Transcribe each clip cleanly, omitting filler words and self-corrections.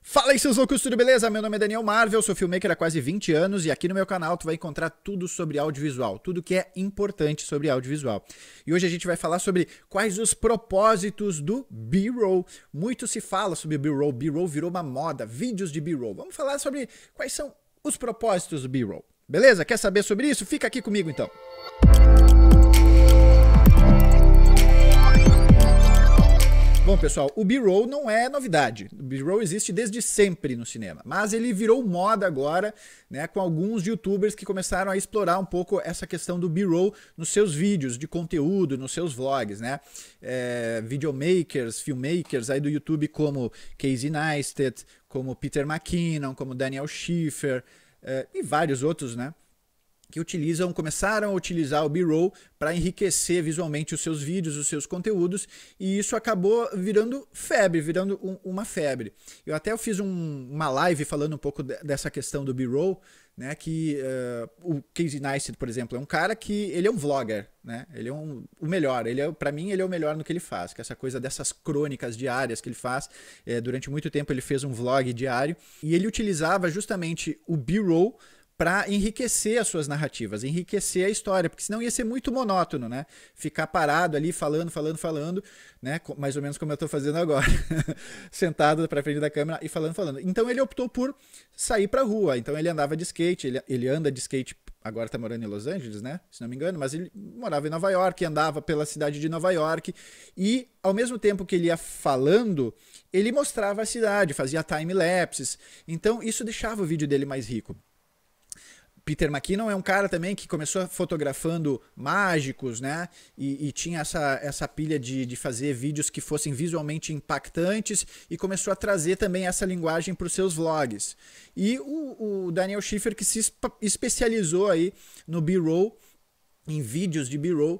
Fala aí, seus loucos, tudo beleza? Meu nome é Daniel Marvel, sou filmmaker há quase 20 anos e aqui no meu canal tu vai encontrar tudo sobre audiovisual, tudo que é importante sobre audiovisual. E hoje a gente vai falar sobre quais os propósitos do B-roll. Muito se fala sobre B-roll, B-roll virou uma moda, vídeos de B-roll. Vamos falar sobre quais são os propósitos do B-roll, beleza? Quer saber sobre isso? Fica aqui comigo então. Bom, pessoal, o B-roll não é novidade. O B-roll existe desde sempre no cinema, mas ele virou moda agora, né, com alguns youtubers que começaram a explorar um pouco essa questão do B-roll nos seus vídeos de conteúdo, nos seus vlogs, né? Videomakers, filmmakers aí do YouTube como Casey Neistat, como Peter McKinnon, como Daniel Schiffer e vários outros, né? Que começaram a utilizar o B-roll para enriquecer visualmente os seus vídeos, os seus conteúdos, e isso acabou virando febre, uma febre. Eu fiz uma live falando um pouco dessa questão do B-roll, né, que o Casey Neistat, por exemplo, é um cara que ele é um vlogger, né? Ele é o melhor, para mim ele é o melhor no que ele faz, que é essa coisa dessas crônicas diárias que ele faz. Durante muito tempo ele fez um vlog diário e ele utilizava justamente o B-roll para enriquecer as suas narrativas, enriquecer a história, porque senão ia ser muito monótono, né? Ficar parado ali falando, né? Mais ou menos como eu estou fazendo agora, sentado para frente da câmera e falando. Então ele optou por sair para a rua. Então ele andava de skate, ele anda de skate, agora está morando em Los Angeles, né? Se não me engano, mas ele morava em Nova York, andava pela cidade de Nova York e ao mesmo tempo que ele ia falando, ele mostrava a cidade, fazia time-lapses. Então isso deixava o vídeo dele mais rico. Peter McKinnon é um cara também que começou fotografando mágicos, né? E tinha essa pilha de fazer vídeos que fossem visualmente impactantes e começou a trazer também essa linguagem para os seus vlogs. E o Daniel Schiffer, que se especializou aí no B-roll, em vídeos de B-roll,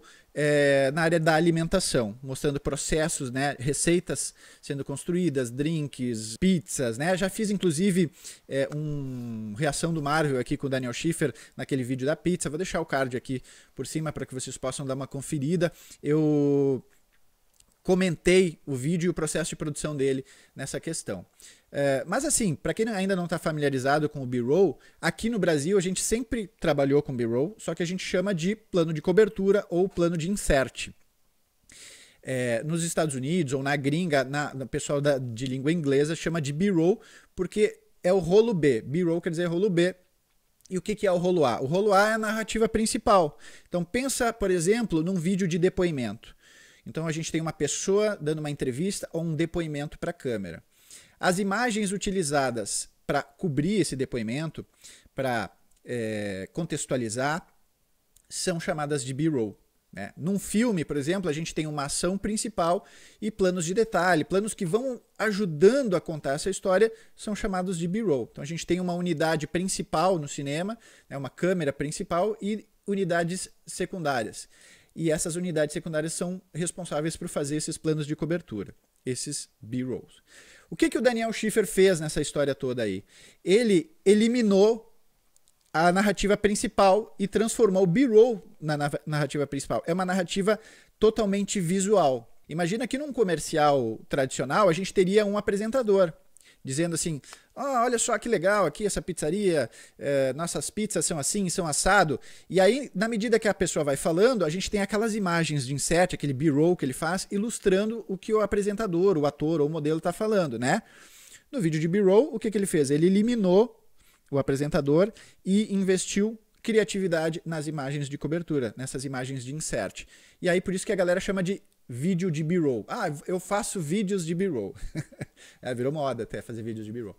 na área da alimentação, mostrando processos, né, receitas sendo construídas, drinks, pizzas, né? Já fiz inclusive reação do Marvel aqui com o Daniel Schiffer naquele vídeo da pizza. Vou deixar o card aqui por cima para que vocês possam dar uma conferida. Eu comentei o vídeo e o processo de produção dele nessa questão. Mas assim, para quem ainda não está familiarizado com o B-roll, aqui no Brasil a gente sempre trabalhou com B-roll, só que a gente chama de plano de cobertura ou plano de insert. Nos Estados Unidos ou na gringa, no pessoal de língua inglesa chama de B-roll porque é o rolo B. B-roll quer dizer rolo B. E o que é o rolo A? O rolo A é a narrativa principal. Então pensa, por exemplo, num vídeo de depoimento. Então a gente tem uma pessoa dando uma entrevista ou um depoimento para a câmera. As imagens utilizadas para cobrir esse depoimento, para contextualizar, são chamadas de B-roll, né? Num filme, por exemplo, a gente tem uma ação principal e planos de detalhe, planos que vão ajudando a contar essa história, são chamados de B-roll. Então a gente tem uma unidade principal no cinema, né, uma câmera principal e unidades secundárias. E essas unidades secundárias são responsáveis por fazer esses planos de cobertura, esses B-rolls. O que o Daniel Schiffer fez nessa história toda aí? Ele eliminou a narrativa principal e transformou o B-roll na narrativa principal. É uma narrativa totalmente visual. Imagina que num comercial tradicional a gente teria um apresentador dizendo assim: olha só que legal aqui essa pizzaria, nossas pizzas são assim, são assado. E aí, na medida que a pessoa vai falando, a gente tem aquelas imagens de insert, aquele B-roll que ele faz, ilustrando o que o apresentador, o ator ou o modelo está falando, né? No vídeo de B-roll, o que ele fez? Ele eliminou o apresentador e investiu criatividade nas imagens de cobertura, nessas imagens de insert. E aí, por isso que a galera chama de vídeo de B-roll. Eu faço vídeos de B-roll. Virou moda até fazer vídeos de B-roll.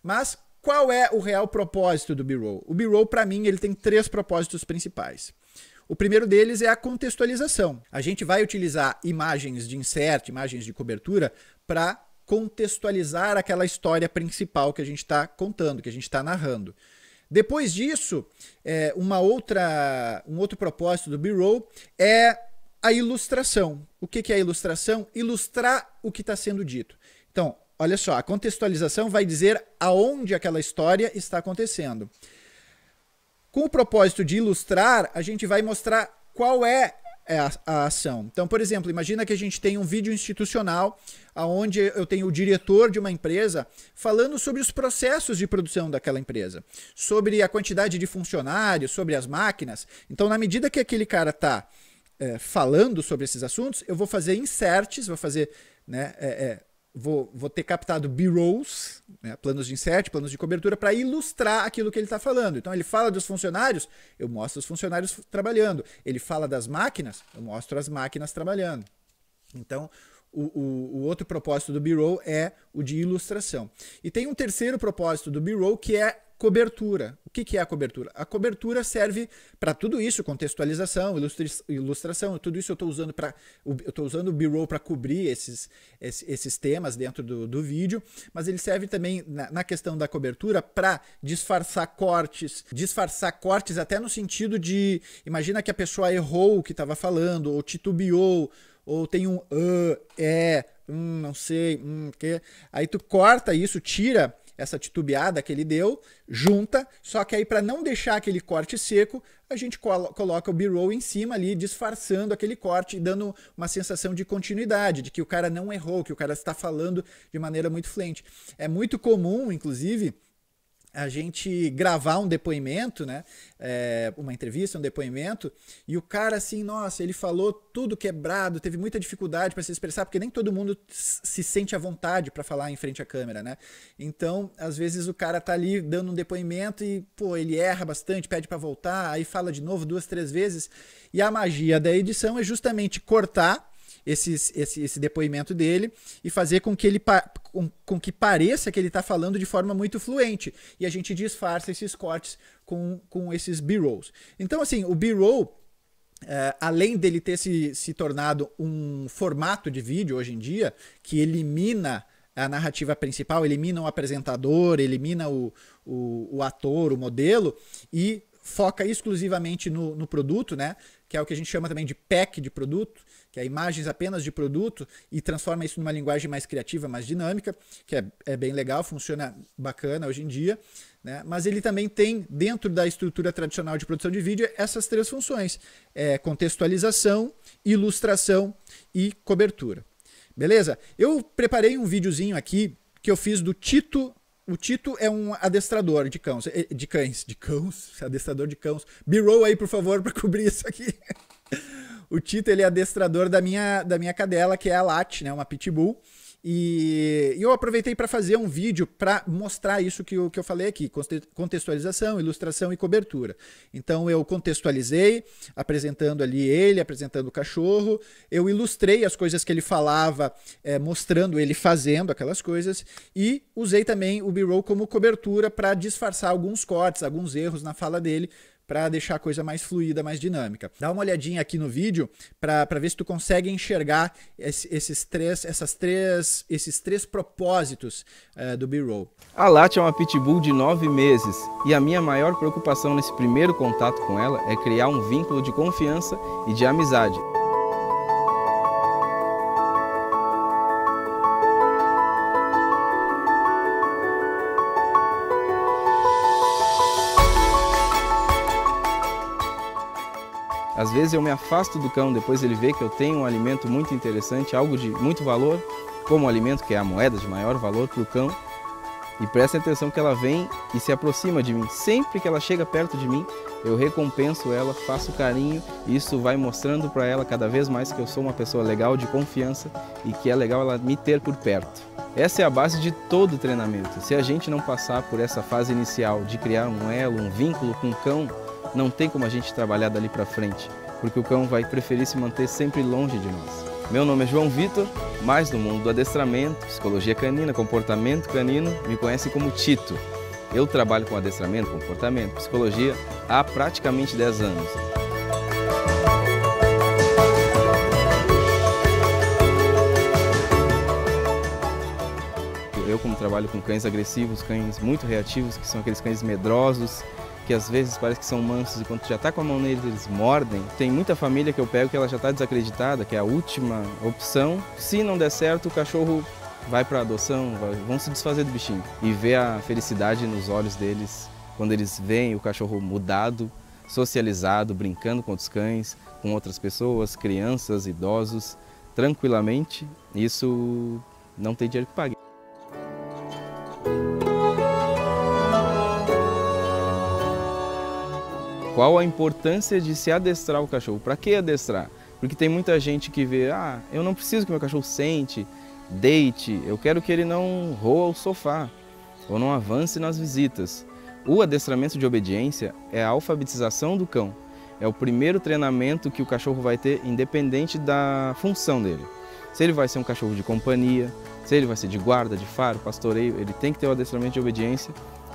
Mas qual é o real propósito do B-roll? O B-roll, para mim, ele tem 3 propósitos principais. O primeiro deles é a contextualização. A gente vai utilizar imagens de insert, imagens de cobertura, para contextualizar aquela história principal que a gente está contando, que a gente está narrando. Depois disso, um outro propósito do B-roll é a ilustração. O que é a ilustração? Ilustrar o que está sendo dito. Então, olha só, a contextualização vai dizer aonde aquela história está acontecendo. Com o propósito de ilustrar, a gente vai mostrar qual é a ação. Então, por exemplo, imagina que a gente tem um vídeo institucional onde eu tenho o diretor de uma empresa falando sobre os processos de produção daquela empresa, sobre a quantidade de funcionários, sobre as máquinas. Então, na medida que aquele cara está falando sobre esses assuntos, eu vou fazer inserts, vou fazer, né, vou ter captado B-rolls, né, planos de insert, planos de cobertura, para ilustrar aquilo que ele está falando. Então ele fala dos funcionários, eu mostro os funcionários trabalhando. Ele fala das máquinas, eu mostro as máquinas trabalhando. Então o outro propósito do B-roll é o de ilustração. E tem um terceiro propósito do B-roll, que é cobertura. O que é a cobertura? A cobertura serve para tudo isso, contextualização, ilustração, tudo isso eu estou usando o B-roll para cobrir esses temas dentro do vídeo, mas ele serve também na questão da cobertura para disfarçar cortes até no sentido de, imagina que a pessoa errou o que estava falando, ou titubeou, ou tem um não sei, que. Aí tu corta isso, tira essa titubeada que ele deu, junta, só que aí para não deixar aquele corte seco, a gente coloca o B-roll em cima ali, disfarçando aquele corte e dando uma sensação de continuidade, de que o cara não errou, que o cara está falando de maneira muito fluente. É muito comum, inclusive, a gente gravar um depoimento, né? Uma entrevista, um depoimento, e o cara assim, nossa, ele falou tudo quebrado, teve muita dificuldade para se expressar, porque nem todo mundo se sente à vontade para falar em frente à câmera, né? Então, às vezes o cara tá ali dando um depoimento e, pô, ele erra bastante, pede para voltar, aí fala de novo 2, 3 vezes, e a magia da edição é justamente cortar esse depoimento dele e fazer com que pareça que ele está falando de forma muito fluente. E a gente disfarça esses cortes com esses B-rolls. Então, assim, o B-roll, além dele ter se tornado um formato de vídeo hoje em dia, que elimina a narrativa principal, elimina o apresentador, elimina o ator, o modelo, e foca exclusivamente no produto, né? Que é o que a gente chama também de pack de produto, que é imagens apenas de produto, e transforma isso numa linguagem mais criativa, mais dinâmica, que é bem legal, funciona bacana hoje em dia, né? Mas ele também tem, dentro da estrutura tradicional de produção de vídeo, essas 3 funções: contextualização, ilustração e cobertura. Beleza? Eu preparei um videozinho aqui que eu fiz do Tito. O Tito é um adestrador de cães, adestrador de cães. B-roll aí, por favor, para cobrir isso aqui. O Tito, ele é adestrador da minha cadela, que é a Lat, né, uma Pitbull. E eu aproveitei para fazer um vídeo para mostrar isso que eu falei aqui: contextualização, ilustração e cobertura. Então eu contextualizei, apresentando ali ele, apresentando o cachorro. Eu ilustrei as coisas que ele falava, mostrando ele fazendo aquelas coisas. E usei também o B-roll como cobertura para disfarçar alguns cortes, alguns erros na fala dele, para deixar a coisa mais fluida, mais dinâmica. Dá uma olhadinha aqui no vídeo para ver se tu consegue enxergar esses três propósitos do B-roll. A Lat é uma Pitbull de 9 meses e a minha maior preocupação nesse primeiro contato com ela é criar um vínculo de confiança e de amizade. Às vezes eu me afasto do cão, depois ele vê que eu tenho um alimento muito interessante, algo de muito valor, como o alimento que é a moeda de maior valor para o cão. E presta atenção que ela vem e se aproxima de mim. Sempre que ela chega perto de mim, eu recompenso ela, faço carinho, e isso vai mostrando para ela cada vez mais que eu sou uma pessoa legal, de confiança, e que é legal ela me ter por perto. Essa é a base de todo o treinamento. Se a gente não passar por essa fase inicial de criar um elo, um vínculo com o cão, não tem como a gente trabalhar dali para frente, porque o cão vai preferir se manter sempre longe de nós. Meu nome é João Vitor, mas no mundo do adestramento, psicologia canina, comportamento canino, me conhece como Tito. Eu trabalho com adestramento, comportamento, psicologia há praticamente 10 anos. Eu, como trabalho com cães agressivos, cães muito reativos, que são aqueles cães medrosos, que às vezes parece que são mansos e quando tu já está com a mão neles, eles mordem. Tem muita família que eu pego que ela já está desacreditada, que é a última opção. Se não der certo, o cachorro vai para adoção, vão se desfazer do bichinho. E ver a felicidade nos olhos deles quando eles veem o cachorro mudado, socializado, brincando com outros cães, com outras pessoas, crianças, idosos, tranquilamente, isso não tem dinheiro que pague. Qual a importância de se adestrar o cachorro? Para que adestrar? Porque tem muita gente que vê, eu não preciso que meu cachorro sente, deite, eu quero que ele não roa o sofá ou não avance nas visitas. O adestramento de obediência é a alfabetização do cão. É o primeiro treinamento que o cachorro vai ter independente da função dele. Se ele vai ser um cachorro de companhia, se ele vai ser de guarda, de faro, pastoreio, ele tem que ter o adestramento de obediência,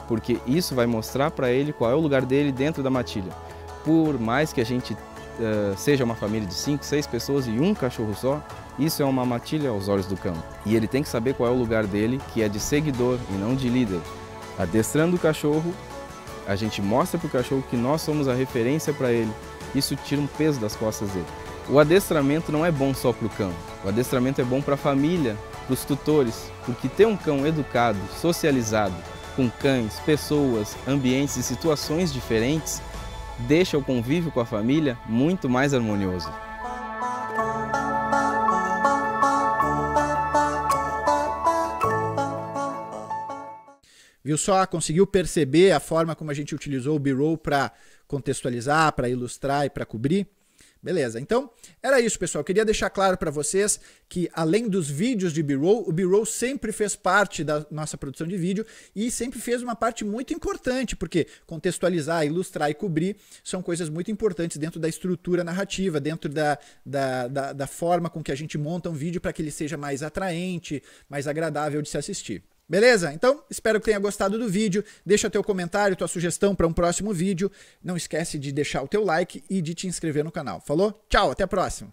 porque isso vai mostrar para ele qual é o lugar dele dentro da matilha. Por mais que a gente seja uma família de 5, 6 pessoas e um cachorro só, isso é uma matilha aos olhos do cão. E ele tem que saber qual é o lugar dele, que é de seguidor e não de líder. Adestrando o cachorro, a gente mostra para o cachorro que nós somos a referência para ele. Isso tira um peso das costas dele. O adestramento não é bom só para o cão. O adestramento é bom para a família, para os tutores, porque ter um cão educado, socializado, com cães, pessoas, ambientes e situações diferentes, deixa o convívio com a família muito mais harmonioso. Viu só? Conseguiu perceber a forma como a gente utilizou o B-Roll para contextualizar, para ilustrar e para cobrir? Beleza, então era isso, pessoal. Eu queria deixar claro para vocês que além dos vídeos de B-Roll, o B-Roll sempre fez parte da nossa produção de vídeo e sempre fez uma parte muito importante, porque contextualizar, ilustrar e cobrir são coisas muito importantes dentro da estrutura narrativa, dentro da forma com que a gente monta um vídeo para que ele seja mais atraente, mais agradável de se assistir. Beleza? Então, espero que tenha gostado do vídeo. Deixa teu comentário, tua sugestão para um próximo vídeo. Não esquece de deixar o teu like e de te inscrever no canal. Falou? Tchau, até a próxima!